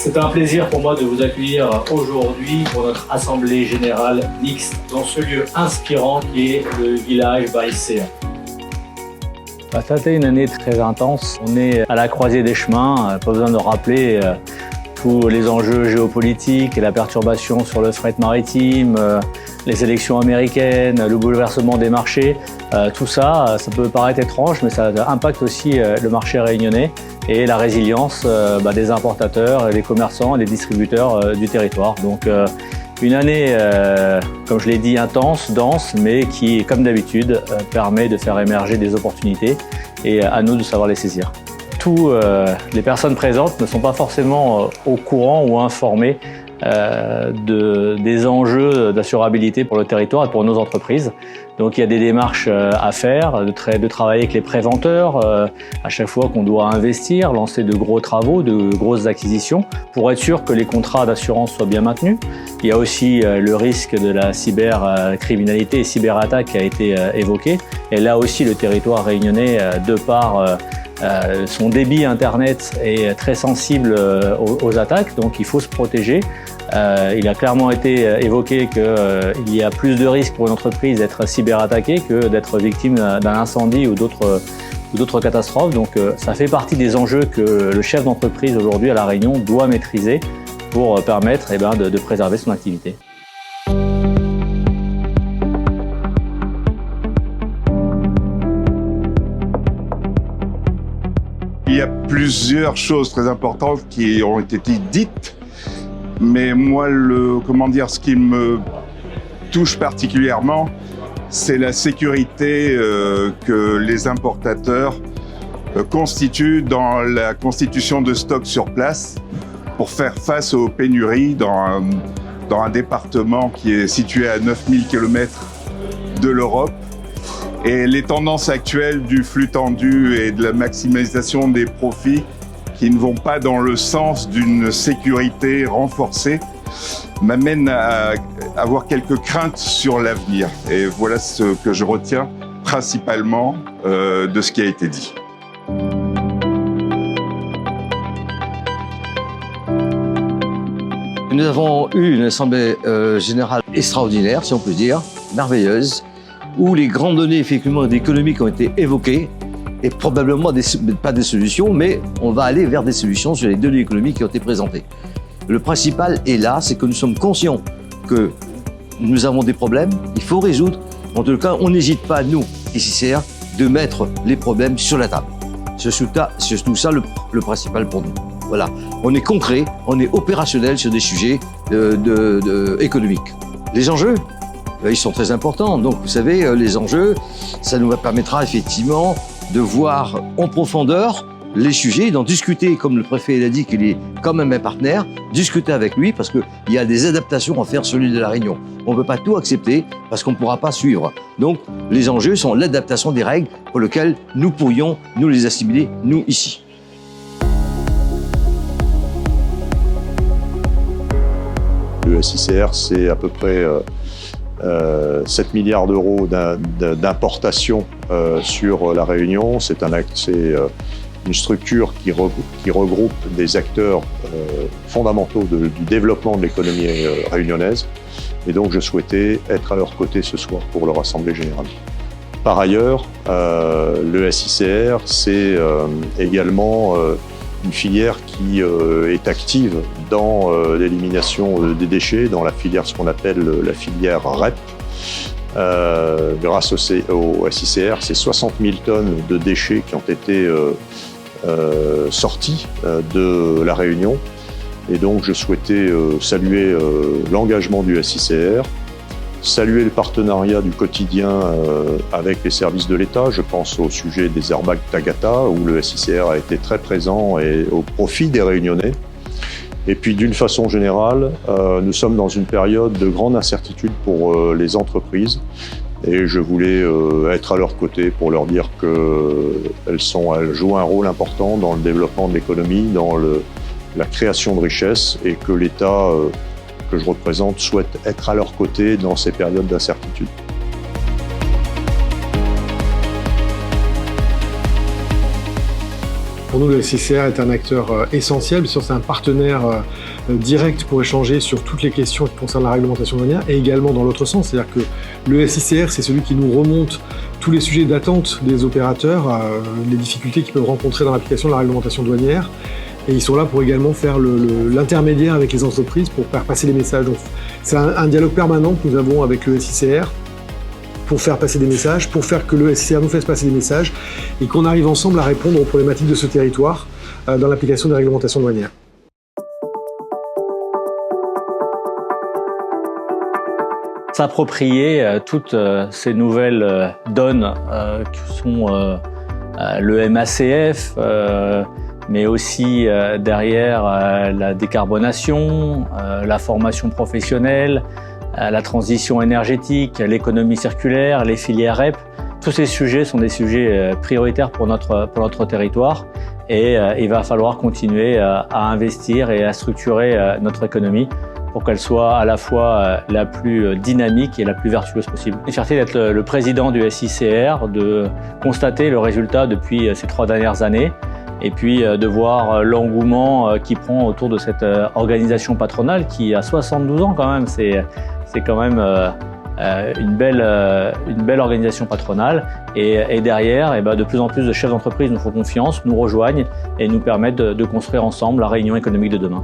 C'est un plaisir pour moi de vous accueillir aujourd'hui pour notre assemblée générale mixte dans ce lieu inspirant qui est le village Baïséa. Ça a été une année très intense. On est à la croisée des chemins, pas besoin de rappeler tous les enjeux géopolitiques et la perturbation sur le fret maritime, les élections américaines, le bouleversement des marchés. Tout ça, ça peut paraître étrange, mais ça impacte aussi le marché réunionnais et la résilience des importateurs, des commerçants et des distributeurs du territoire. Donc une année, comme je l'ai dit, intense, dense, mais qui, comme d'habitude, permet de faire émerger des opportunités et à nous de savoir les saisir. Toutes les personnes présentes ne sont pas forcément au courant ou informées des enjeux d'assurabilité pour le territoire et pour nos entreprises. Donc il y a des démarches à faire, de travailler avec les préventeurs à chaque fois qu'on doit investir, lancer de gros travaux, de grosses acquisitions pour être sûr que les contrats d'assurance soient bien maintenus. Il y a aussi le risque de la cybercriminalité et cyberattaque qui a été évoqué. Et là aussi le territoire réunionnais, de par son débit Internet est très sensible aux attaques, donc il faut se protéger. Il a clairement été évoqué qu'il y a plus de risques pour une entreprise d'être cyberattaquée que d'être victime d'un incendie ou d'autres catastrophes. Donc ça fait partie des enjeux que le chef d'entreprise aujourd'hui à La Réunion doit maîtriser pour permettre de préserver son activité. Il y a plusieurs choses très importantes qui ont été dites, mais moi, ce qui me touche particulièrement, c'est la sécurité que les importateurs constituent dans la constitution de stocks sur place pour faire face aux pénuries dans un département qui est situé à 9000 km de l'Europe. Et les tendances actuelles du flux tendu et de la maximisation des profits qui ne vont pas dans le sens d'une sécurité renforcée m'amènent à avoir quelques craintes sur l'avenir. Et voilà ce que je retiens principalement de ce qui a été dit. Nous avons eu une assemblée générale extraordinaire, si on peut dire, merveilleuse, où les grandes données effectivement économiques ont été évoquées et probablement pas des solutions, mais on va aller vers des solutions sur les données économiques qui ont été présentées. Le principal est là, c'est que nous sommes conscients que nous avons des problèmes, il faut résoudre. En tout cas, on n'hésite pas, nous, SICR, de mettre les problèmes sur la table. C'est surtout ça le principal pour nous. Voilà, on est concret, on est opérationnel sur des sujets économiques. Les enjeux, ils sont très importants. Donc, vous savez, les enjeux, ça nous permettra effectivement de voir en profondeur les sujets, d'en discuter, comme le préfet l'a dit qu'il est quand même un partenaire, discuter avec lui parce qu'il y a des adaptations à faire sur l'île de La Réunion. On ne peut pas tout accepter parce qu'on ne pourra pas suivre. Donc, les enjeux sont l'adaptation des règles pour lesquelles nous pourrions nous les assimiler, nous, ici. Le SICR, c'est à peu près 7 milliards d'euros d'importation sur La Réunion. C'est une structure qui regroupe des acteurs fondamentaux du développement de l'économie réunionnaise. Et donc, je souhaitais être à leur côté ce soir pour leur assemblée générale. Par ailleurs, le SICR, c'est également une filière qui est active dans l'élimination des déchets, dans la filière, ce qu'on appelle la filière REP. Grâce au SICR, c'est 60 000 tonnes de déchets qui ont été sortis de La Réunion. Et donc, je souhaitais saluer l'engagement du SICR, saluer le partenariat du quotidien avec les services de l'État. Je pense au sujet des airbags Tagata, où le SICR a été très présent et au profit des Réunionnais. Et puis, d'une façon générale, nous sommes dans une période de grande incertitude pour les entreprises. Et je voulais être à leur côté pour leur dire qu'elles jouent un rôle important dans le développement de l'économie, dans la création de richesses, et que l'État que je représente souhaite être à leur côté dans ces périodes d'incertitude. Pour nous, le SICR est un acteur essentiel, bien sûr c'est un partenaire direct pour échanger sur toutes les questions qui concernent la réglementation douanière et également dans l'autre sens, c'est-à-dire que le SICR c'est celui qui nous remonte tous les sujets d'attente des opérateurs, les difficultés qu'ils peuvent rencontrer dans l'application de la réglementation douanière. Et ils sont là pour également faire l'intermédiaire avec les entreprises pour faire passer les messages. Donc c'est un dialogue permanent que nous avons avec le SICR pour faire passer des messages, pour faire que le SICR nous fasse passer des messages et qu'on arrive ensemble à répondre aux problématiques de ce territoire dans l'application des réglementations douanières. S'approprier toutes ces nouvelles donnes qui sont le MACF, mais aussi derrière la décarbonation, la formation professionnelle, la transition énergétique, l'économie circulaire, les filières REP. Tous ces sujets sont des sujets prioritaires pour notre territoire et il va falloir continuer à investir et à structurer notre économie pour qu'elle soit à la fois la plus dynamique et la plus vertueuse possible. J'ai fierté d'être le président du SICR, de constater le résultat depuis ces 3 dernières années et puis de voir l'engouement qui prend autour de cette organisation patronale qui a 72 ans quand même. C'est quand même une belle organisation patronale et derrière, de plus en plus de chefs d'entreprise nous font confiance, nous rejoignent et nous permettent de construire ensemble la réunion économique de demain.